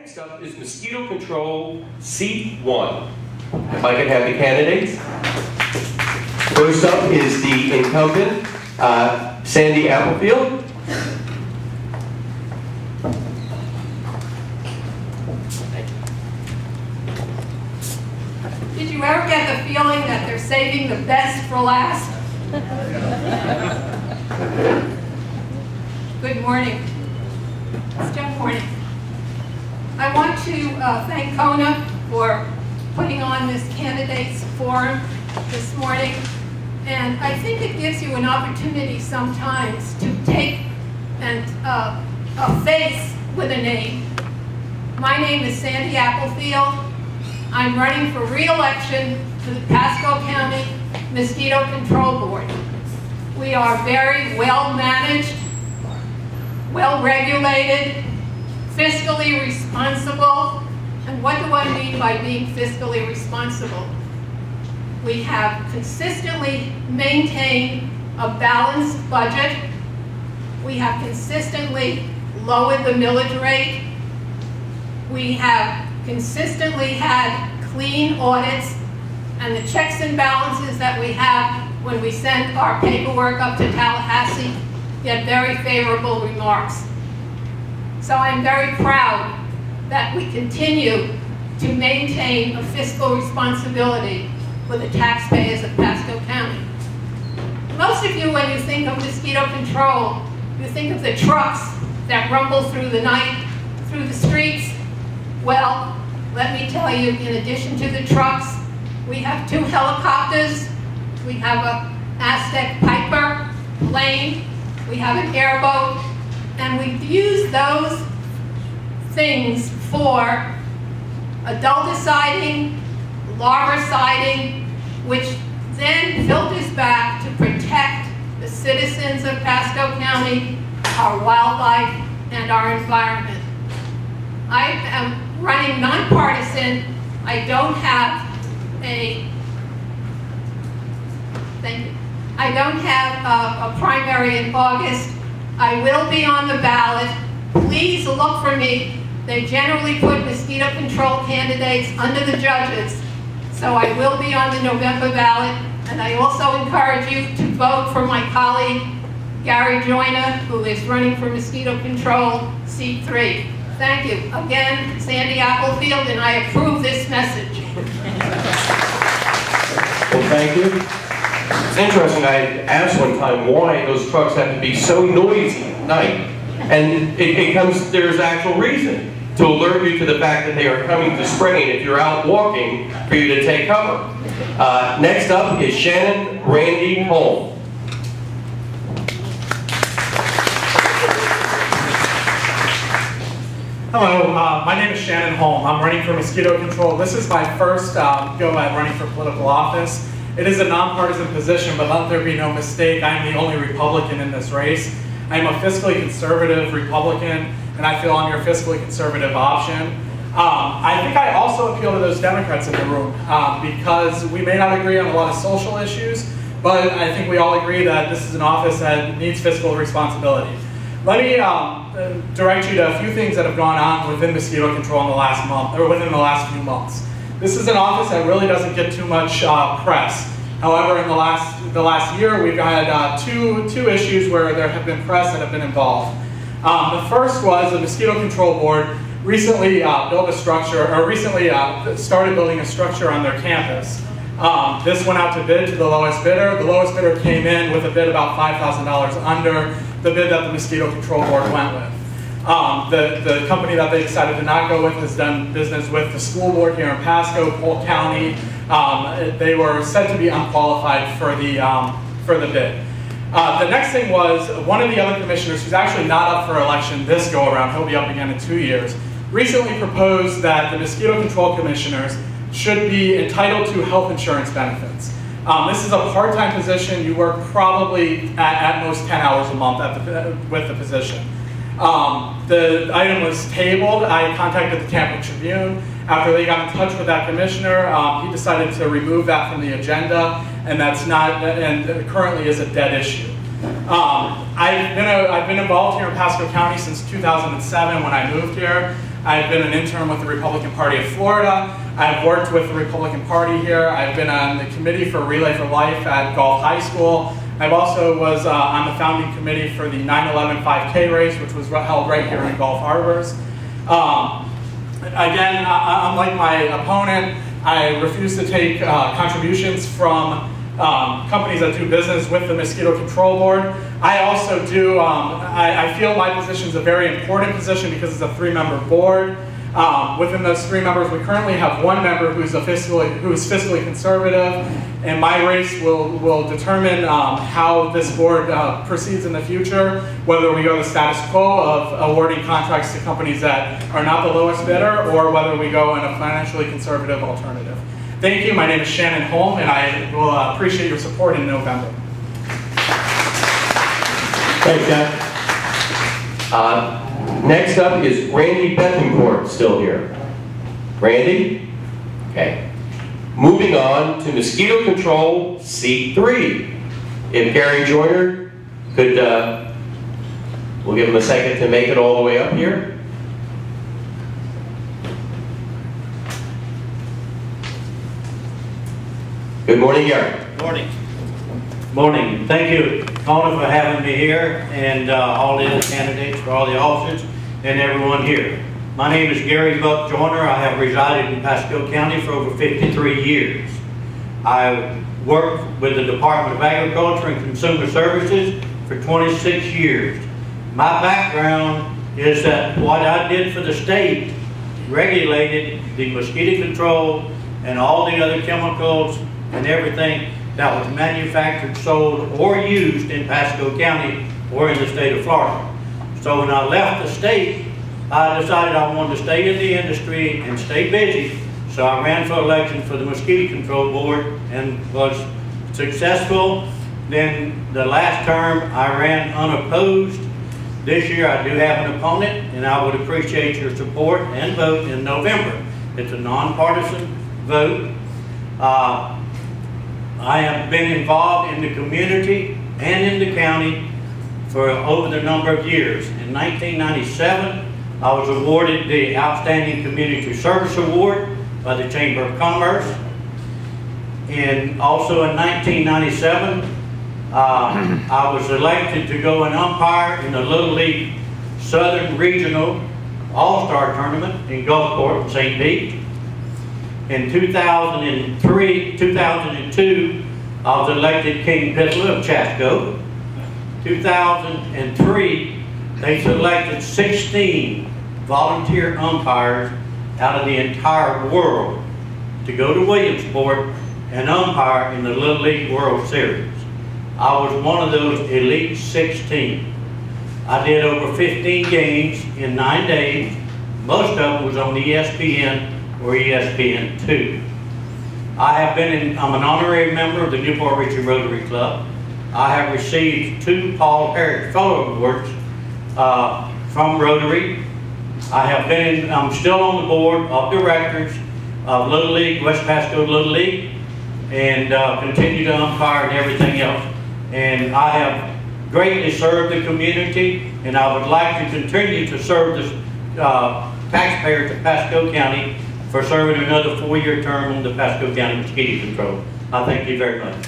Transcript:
Next up is Mosquito Control Seat 1. If I could have the candidates. First up is the incumbent, Sandy Applefield. Did you ever get the feeling that they're saving the best for last? Good morning. Good morning. I want to thank CONA for putting on this candidates forum this morning. And I think it gives you an opportunity sometimes to take a face with a name. My name is Sandy Applefield. I'm running for re-election to the Pasco County Mosquito Control Board. We are very well managed, well regulated, fiscally responsible. And what do I mean by being fiscally responsible? We have consistently maintained a balanced budget. We have consistently lowered the millage rate. We have consistently had clean audits, and the checks and balances that we have when we send our paperwork up to Tallahassee get very favorable remarks. So I'm very proud that we continue to maintain a fiscal responsibility for the taxpayers of Pasco County. Most of you, when you think of mosquito control, you think of the trucks that rumble through the night, through the streets. Well, let me tell you, in addition to the trucks, we have 2 helicopters, we have a Aztec Piper plane, we have an airboat, and we use those things for adulticiding, larviciding, which then filters back to protect the citizens of Pasco County, our wildlife, and our environment. I am running nonpartisan. I don't have a primary in August. I will be on the ballot. Please look for me. They generally put mosquito control candidates under the judges. So I will be on the November ballot. And I also encourage you to vote for my colleague, Gary Joyner, who is running for mosquito control, seat 3. Thank you. Again, Sandy Applefield, and I approve this message. Well, thank you. It's interesting, I asked one time why those trucks have to be so noisy at night. And there's actual reason to alert you to the fact that they are coming to spring if you're out walking for you to take cover. Next up is Shannon Randy Holm. Hello, my name is Shannon Holm. I'm running for mosquito control. This is my first go at running for political office. It is a nonpartisan position, but let there be no mistake, I am the only Republican in this race. I am a fiscally conservative Republican, and I feel I'm your fiscally conservative option. I think I also appeal to those Democrats in the room because we may not agree on a lot of social issues, but I think we all agree that this is an office that needs fiscal responsibility. Let me direct you to a few things that have gone on within mosquito control in the last month, or within the last few months. This is an office that really doesn't get too much press. However, in the last year, we've had two issues where there have been press that have been involved. The first was the Mosquito Control Board recently built a structure, or recently started building a structure on their campus. This went out to bid to the lowest bidder. The lowest bidder came in with a bid about $5,000 under the bid that the Mosquito Control Board went with. The company that they decided to not go with has done business with the school board here in Pasco, Polk County. They were said to be unqualified for the bid. The next thing was one of the other commissioners, who's actually not up for election this go around, he'll be up again in 2 years, recently proposed that the mosquito control commissioners should be entitled to health insurance benefits. This is a part-time position. You work probably at most 10 hours a month with the position. The item was tabled. I contacted the Tampa Tribune. After they got in touch with that commissioner, he decided to remove that from the agenda, and it currently is a dead issue. I've been involved here in Pasco County since 2007 when I moved here. I've been an intern with the Republican Party of Florida. I've worked with the Republican Party here. I've been on the committee for Relay for Life at Gulf High School. I've also was on the founding committee for the 9/11 5K race, which was held right here in Gulf Harbors. Again, unlike my opponent, I refuse to take contributions from companies that do business with the Mosquito Control Board. I also do, I feel my position is a very important position because it's a 3-member board. Within those 3 members, we currently have 1 member who's fiscally conservative, and my race will determine how this board proceeds in the future, whether we go the status quo of awarding contracts to companies that are not the lowest bidder, or whether we go in a financially conservative alternative. Thank you. My name is Shannon Holm, and I will appreciate your support in November. Thanks, John. Next up is Randy Bethencourt, still here. Randy? Okay. Moving on to Mosquito Control C3. If Gary Joyner could, we'll give him a second to make it all the way up here. Good morning, Gary. Morning. Morning. Thank you, CONA, for having me here, and all the other candidates for all the offices, and everyone here. My name is Gary Buck Joyner. I have resided in Pasco County for over 53 years. I worked with the Department of Agriculture and Consumer Services for 26 years. My background is that what I did for the state regulated the mosquito control and all the other chemicals and everything that was manufactured, sold, or used in Pasco County or in the state of Florida. So when I left the state, I decided I wanted to stay in the industry and stay busy. So I ran for election for the Mosquito Control Board and was successful. Then the last term I ran unopposed. This year I do have an opponent, and I would appreciate your support and vote in November. It's a nonpartisan vote. I have been involved in the community and in the county for over the number of years. In 1997, I was awarded the Outstanding Community Service Award by the Chamber of Commerce. And also in 1997, I was elected to go and umpire in the Little League Southern Regional All-Star Tournament in Gulfport, St. Pete. In 2002, I was elected King Pitler of Chasco. 2003, they selected 16 volunteer umpires out of the entire world to go to Williamsport and umpire in the Little League World Series. I was one of those elite 16. I did over 15 games in 9 days. Most of them was on ESPN or ESPN2. I'm an honorary member of the Newport Richey Rotary Club. I have received 2 Paul Herrick Fellow Awards from Rotary. I'm still on the board of directors of Little League, West Pasco Little League, and continue to umpire and everything else. And I have greatly served the community, and I would like to continue to serve the taxpayers of Pasco County for serving another 4-year term on the Pasco County Mosquito Control. I thank you very much.